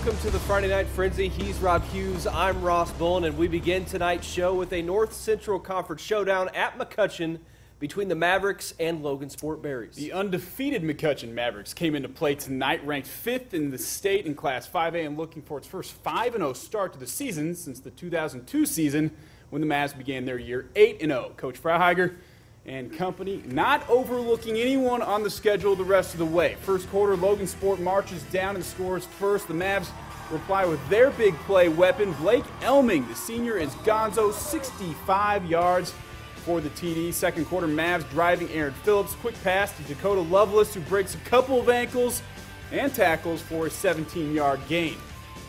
Welcome to the Friday Night Frenzy. He's Rob Hughes, I'm Ross Bullen, and we begin tonight's show with a North Central Conference showdown at McCutcheon between the Mavericks and Logansport Berries. The undefeated McCutcheon Mavericks came into play tonight, ranked 5th in the state in Class 5A and looking for its first 5-0 start to the season since the 2002 season when the Mavs began their year 8-0. Coach Frauheiger and company not overlooking anyone on the schedule the rest of the way. First quarter, Logansport marches down and scores first. The Mavs reply with their big play weapon. Blake Elming, the senior, is gonzo, 65 yards for the TD. Second quarter, Mavs driving Aaron Phillips. Quick pass to Dakota Lovelace, who breaks a couple of ankles and tackles for a 17-yard gain.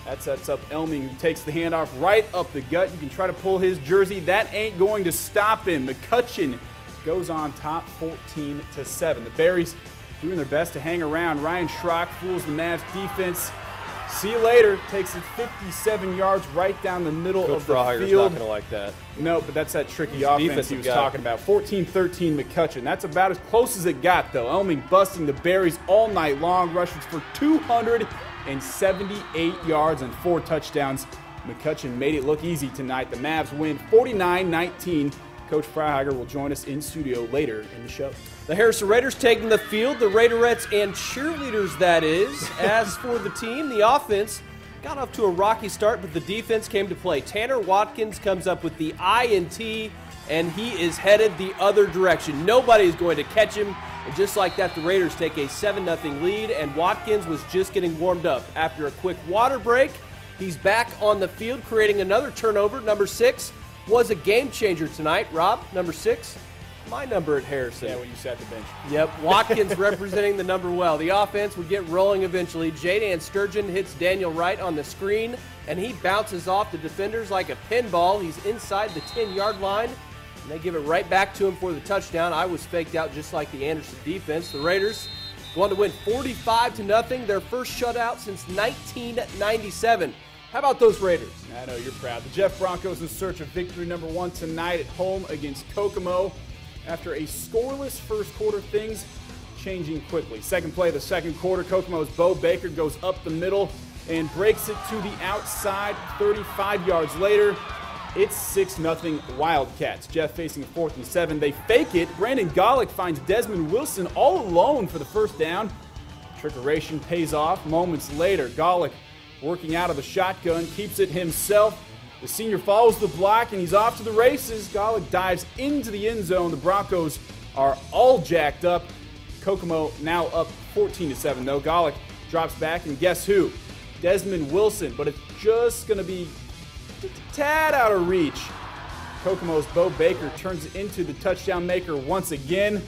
That sets up Elming, who takes the handoff right up the gut. You can try to pull his jersey. That ain't going to stop him. McCutcheon goes on top 14-7. The Berries doing their best to hang around. Ryan Schrock fools the Mavs defense. See you later. Takes it 57 yards right down the middle of the Frauheiger's field. not going to like that. No, but that's that tricky offense he was talking about. 14-13 McCutcheon. That's about as close as it got, though. Elming busting the Berries all night long. Rushes for 278 yards and 4 touchdowns. McCutcheon made it look easy tonight. The Mavs win 49-19. Coach Frauheiger will join us in studio later in the show. The Harrison Raiders taking the field, the Raiderettes and cheerleaders, that is. As for the team, the offense got off to a rocky start, but the defense came to play. Tanner Watkins comes up with the INT, and he is headed the other direction. Nobody is going to catch him. And just like that, the Raiders take a 7-0 lead, and Watkins was just getting warmed up. After a quick water break, he's back on the field, creating another turnover. Number 6 was a game changer tonight. Rob, number 6, my number at Harrison. Yeah, when you sat the bench. Yep, Watkins representing the number well. The offense would get rolling eventually. Jadan Sturgeon hits Daniel Wright on the screen, and he bounces off the defenders like a pinball. He's inside the 10-yard line, and they give it right back to him for the touchdown. I was faked out just like the Anderson defense. The Raiders go on to win 45-0, their first shutout since 1997. How about those Raiders? I know you're proud. The Jeff Broncos in search of victory number 1 tonight at home against Kokomo. After a scoreless first quarter, things changing quickly. Second play of the second quarter, Kokomo's Bo Baker goes up the middle and breaks it to the outside. 35 yards later, it's 6-0 Wildcats. Jeff facing a 4th and 7. They fake it. Brandon Golick finds Desmond Wilson all alone for the first down. Trickeration pays off. Moments later, Golick, working out of the shotgun, keeps it himself. The senior follows the block, and he's off to the races. Golick dives into the end zone. The Broncos are all jacked up. Kokomo now up 14-7, though. Golick drops back, and guess who? Desmond Wilson, but it's just going to be a tad out of reach. Kokomo's Bo Baker turns it into the touchdown maker once again.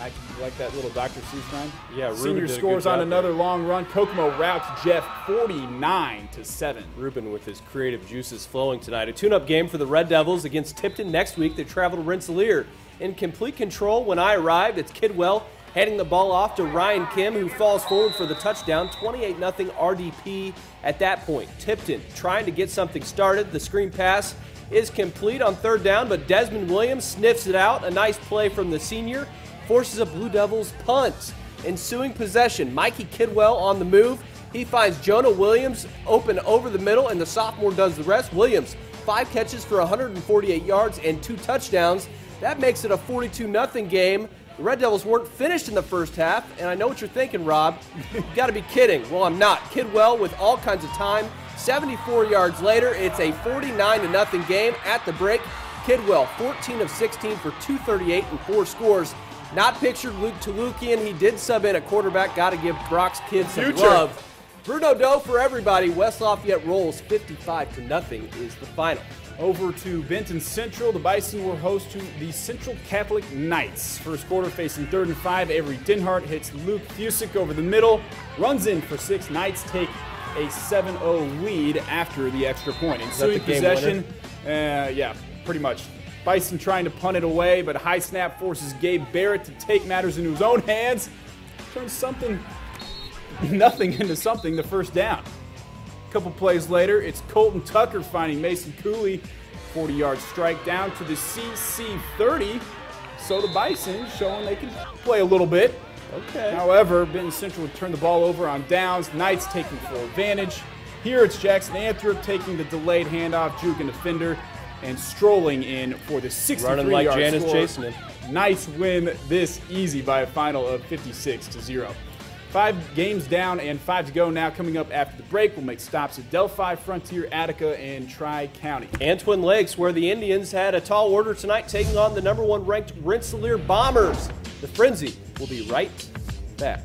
I like that little Dr. Seuss rhyme. Yeah, Ruben Senior did a scores good job on another there. long run. Kokomo routs Jeff 49-7. Ruben with his creative juices flowing tonight. A tune-up game for the Red Devils against Tipton next week. They travel to Rensselaer. In complete control when I arrived, it's Kidwell handing the ball off to Ryan Kim, who falls forward for the touchdown. 28-0 RDP at that point. Tipton trying to get something started. The screen pass is complete on third down, but Desmond Williams sniffs it out. A nice play from the senior forces a Blue Devils punt. Ensuing possession, Mikey Kidwell on the move. He finds Jonah Williams open over the middle, and the sophomore does the rest. Williams, 5 catches for 148 yards and 2 touchdowns. That makes it a 42-0 game. The Red Devils weren't finished in the first half, and I know what you're thinking, Rob. You got to be kidding. Well, I'm not. Kidwell with all kinds of time. 74 yards later, it's a 49-0 game at the break. Kidwell, 14 of 16 for 238 and 4 scores. Not pictured Luke Tolukian. He did sub in at quarterback. Got to give Brock's kids some love. Bruno Doe for everybody. West Lafayette rolls 55-0 is the final. Over to Benton Central. The Bison were host to the Central Catholic Knights. First quarter facing 3rd and 5. Avery Dinhart hits Luke Fusick over the middle. Runs in for 6. Knights take a 7-0 lead after the extra point. Ensuing possession, yeah, pretty much. Bison trying to punt it away, but a high snap forces Gabe Barrett to take matters into his own hands. Turns nothing into something, the first down. A couple plays later, it's Colton Tucker finding Mason Cooley. 40-yard strike down to the CC 30. So the Bison showing they can play a little bit. Okay. However, Benton Central would turn the ball over on downs. Knights taking full advantage. Here it's Jackson Anthrop taking the delayed handoff, juking defender, and strolling in for the 63-yard Running like score. Janice chasing him. Knights win this easy by a final of 56-0. 5 games down and 5 to go now. Coming up after the break, we'll make stops at Delphi, Frontier, Attica, and Tri-County. And Twin Lakes, where the Indians had a tall order tonight, taking on the #1 ranked Rensselaer Bombers. The Frenzy will be right back.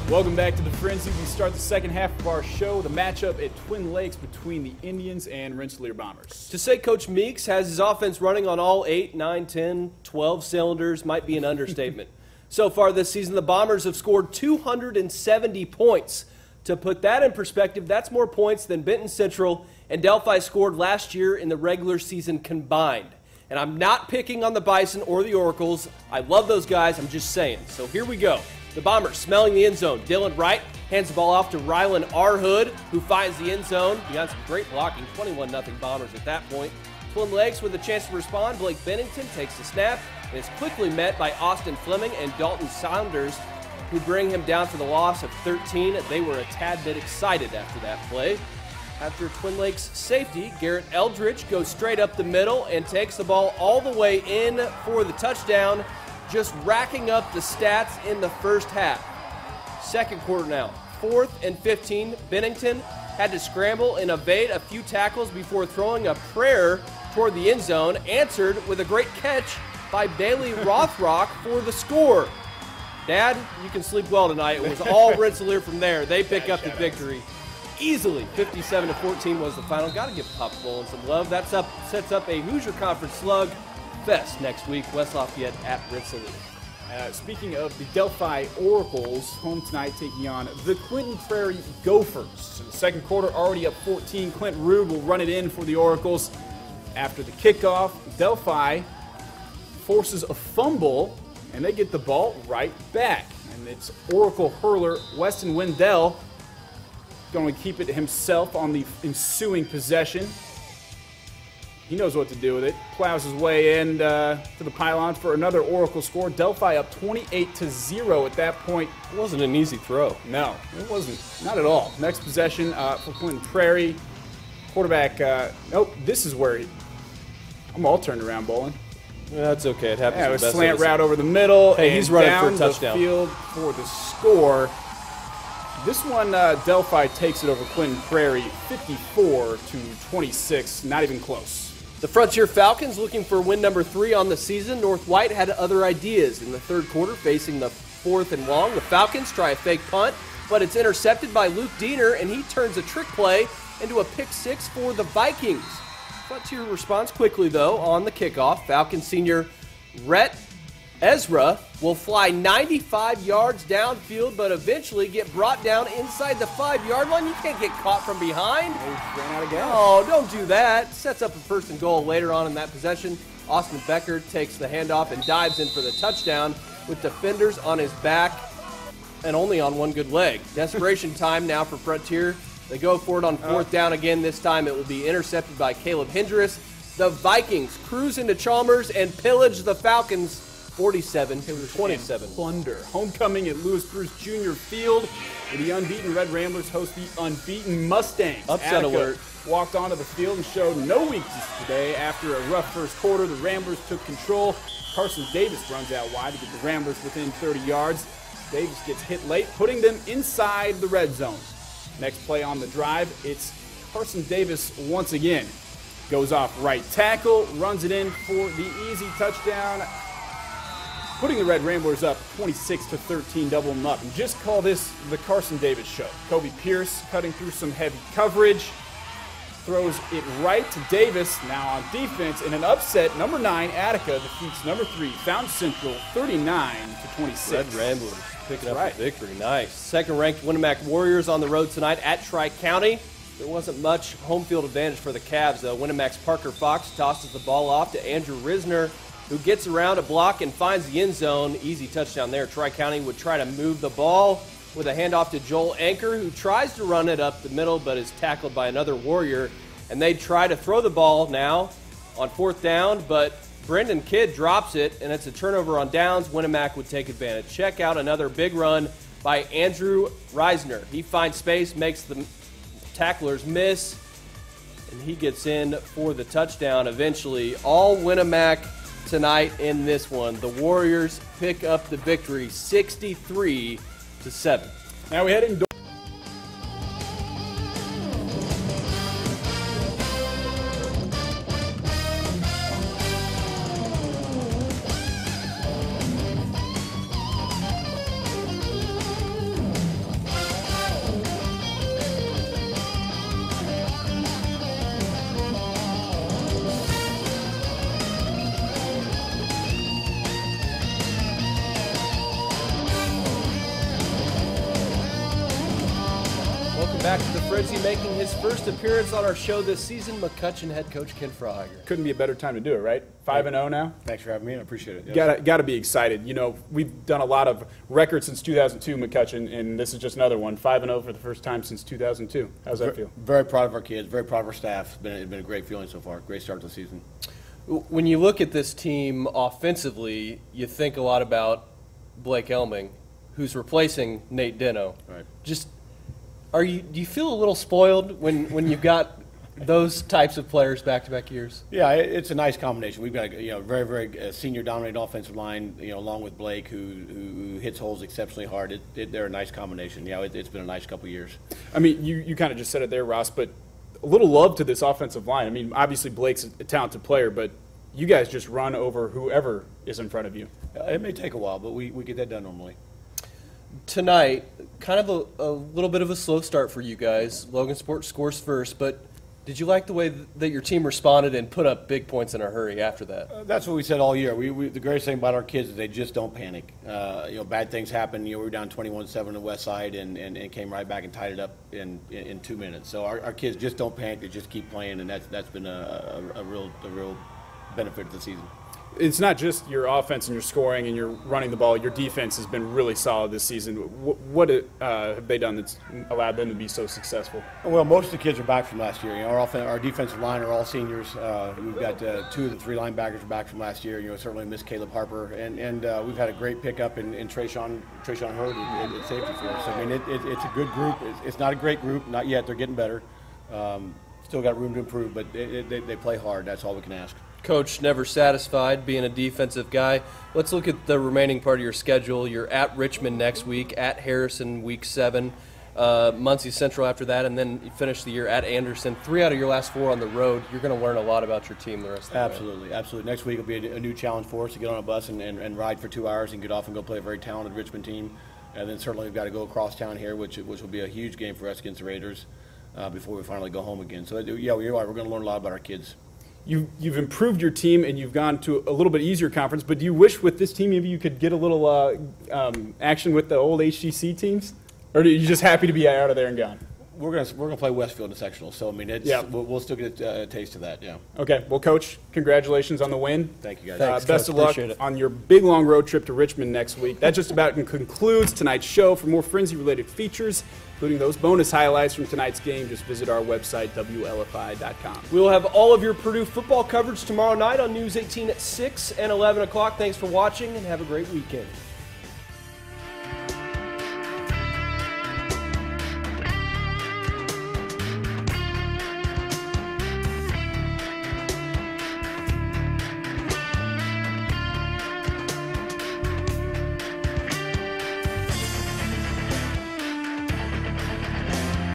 Welcome back to the Frenzy. We start the second half of our show, the matchup at Twin Lakes between the Indians and Rensselaer Bombers. To say Coach Meeks has his offense running on all 8, 9, 10, 12 cylinders might be an understatement. So far this season, the Bombers have scored 270 points. To put that in perspective, that's more points than Benton Central and Delphi scored last year in the regular season combined. And I'm not picking on the Bison or the Oracles. I love those guys, I'm just saying. So here we go. The Bombers smelling the end zone. Dylan Wright hands the ball off to Rylan Arhood, who finds the end zone. Beyond some great blocking, 21-0 Bombers at that point. Twin Lakes with a chance to respond. Blake Bennington takes the snap and is quickly met by Austin Fleming and Dalton Saunders, who bring him down for the loss of 13. They were a tad bit excited after that play. After Twin Lakes safety, Garrett Eldridge goes straight up the middle and takes the ball all the way in for the touchdown, just racking up the stats in the first half. Second quarter now, 4th and 15. Bennington had to scramble and evade a few tackles before throwing a prayer toward the end zone, answered with a great catch by Bailey Rothrock for the score. Dad, you can sleep well tonight. It was all Rensselaer from there. They pick up the victory easily. 57-14 was the final. Got to give Papa Bolin some love. That sets up a Hoosier Conference slug fest next week. West Lafayette at Rensselaer. Speaking of the Delphi Oracles, home tonight taking on the Clinton Prairie Gophers. In the second quarter, already up 14. Clint Rude will run it in for the Oracles. After the kickoff, Delphi forces a fumble, and they get the ball right back. And it's Oracle hurler Weston Wendell going to keep it himself on the ensuing possession. He knows what to do with it. Plows his way in to the pylon for another Oracle score. Delphi up 28-0 at that point. It wasn't an easy throw. No, it wasn't. Not at all. Next possession for Clinton Prairie. Quarterback, nope, this is where I'm all turned around, Bolin. That's okay. It happens. Yeah, to it was the best slant of us. route over the middle. Hey, and he's running down for a touchdown. The field for the score. This one, Delphi takes it over Clinton Prairie, 54-26. Not even close. The Frontier Falcons looking for win number 3 on the season. North White had other ideas in the third quarter, facing the 4th and long. The Falcons try a fake punt, but it's intercepted by Luke Diener, and he turns a trick play into a pick 6 for the Vikings. Frontier responds quickly, though, on the kickoff. Falcon senior Rhett Ezra will fly 95 yards downfield, but eventually get brought down inside the 5-yard line. You can't get caught from behind. He ran out of gas. Oh, don't do that. Sets up a first and goal later on in that possession. Austin Becker takes the handoff and dives in for the touchdown with defenders on his back and only on one good leg. Desperation time now for Frontier. They go for it on 4th down again. This time it will be intercepted by Caleb Hendris. The Vikings cruise into Chalmers and pillage the Falcons 47-27. Plunder. Homecoming at Lewis Bruce Jr. Field, where the unbeaten Red Ramblers host the unbeaten Mustangs. Upset Attica alert. walked onto the field and showed no weakness today. After a rough first quarter, the Ramblers took control. Carson Davis runs out wide to get the Ramblers within 30 yards. Davis gets hit late, putting them inside the red zone. Next play on the drive, it's Carson Davis once again. Goes off right tackle, runs it in for the easy touchdown, putting the Red Ramblers up 26-13, double them up. And just call this the Carson Davis show. Kobe Pierce cutting through some heavy coverage, throws it right to Davis. Now on defense, in an upset, number 9, Attica defeats number 3, Fountain Central, 39-26. Red Ramblers picking up the victory. Nice. Second-ranked Winamac Warriors on the road tonight at Tri-County. There wasn't much home field advantage for the Cavs, though. Winamac's Parker Fox tosses the ball off to Andrew Risner, who gets around a block and finds the end zone. Easy touchdown there. Tri-County would try to move the ball with a handoff to Joel Anker, who tries to run it up the middle but is tackled by another Warrior. And they try to throw the ball now on 4th down, but Brendan Kidd drops it, and it's a turnover on downs. Winamac would take advantage. Check out another big run by Andrew Reisner. He finds space, makes the tacklers miss, and he gets in for the touchdown eventually. All Winamac tonight in this one. The Warriors pick up the victory 63-7. Now we head indoors. Back to the Frenzy, making his first appearance on our show this season, McCutcheon head coach Ken Frogger. Couldn't be a better time to do it, right? 5-0 now. Thanks for having me. I appreciate it. Yes. Got to be excited. You know, we've done a lot of records since 2002, McCutcheon, and this is just another one. 5-0 for the first time since 2002. How's that feel? Very proud of our kids. Very proud of our staff. It's been a great feeling so far. Great start to the season. When you look at this team offensively, you think a lot about Blake Elming, who's replacing Nate Deno. Right. Do you feel a little spoiled when you've got those types of players back-to-back years? Yeah, it's a nice combination. We've got a very, very senior dominated offensive line, along with Blake, who hits holes exceptionally hard. They're a nice combination. Yeah, it's been a nice couple of years. I mean, you kind of just said it there, Ross, but a little love to this offensive line. I mean, obviously Blake's a talented player, but you guys just run over whoever is in front of you. It may take a while, but we get that done normally. Tonight, kind of a little bit of a slow start for you guys. Logan Sport scores first, but did you like the way that your team responded and put up big points in a hurry after that? That's what we said all year. The greatest thing about our kids is they just don't panic. Bad things happen. We were down 21-7 on the west side and came right back and tied it up in 2 minutes. So our kids just don't panic. They just keep playing, and that's been a real benefit of the season. It's not just your offense and your scoring and your running the ball. Your defense has been really solid this season. What have they done that's allowed them to be so successful? Well, most of the kids are back from last year. Our defensive line are all seniors. We've got 2 of the 3 linebackers are back from last year. Certainly missed Caleb Harper, and we've had a great pickup in Trayshawn Hurd at safety for us. I mean, it's a good group. It's not a great group, not yet. They're getting better. Still got room to improve, but they play hard. That's all we can ask. Coach, never satisfied being a defensive guy. Let's look at the remaining part of your schedule. You're at Richmond next week, at Harrison week 7, Muncie Central after that, and then you finish the year at Anderson. 3 out of your last 4 on the road. You're going to learn a lot about your team the rest of the way. Absolutely. Next week will be a new challenge for us to get on a bus and ride for 2 hours and get off and go play a very talented Richmond team. And then certainly we've got to go across town here, which will be a huge game for us against the Raiders before we finally go home again. So, yeah, you're right. We're going to learn a lot about our kids. You've improved your team and you've gone to a little bit easier conference, but do you wish with this team maybe you could get a little action with the old HGC teams? Or are you just happy to be out of there and gone? We're gonna play Westfield in the sectional, so I mean, we'll still get a taste of that. Yeah. Okay. Well, Coach, congratulations on the win. Thank you, guys. Thanks, best of luck on your big long road trip to Richmond next week. That just about concludes tonight's show. For more Frenzy-related features, including those bonus highlights from tonight's game, just visit our website, WLFI.com. We'll have all of your Purdue football coverage tomorrow night on News 18 at 6 and 11 o'clock. Thanks for watching, and have a great weekend.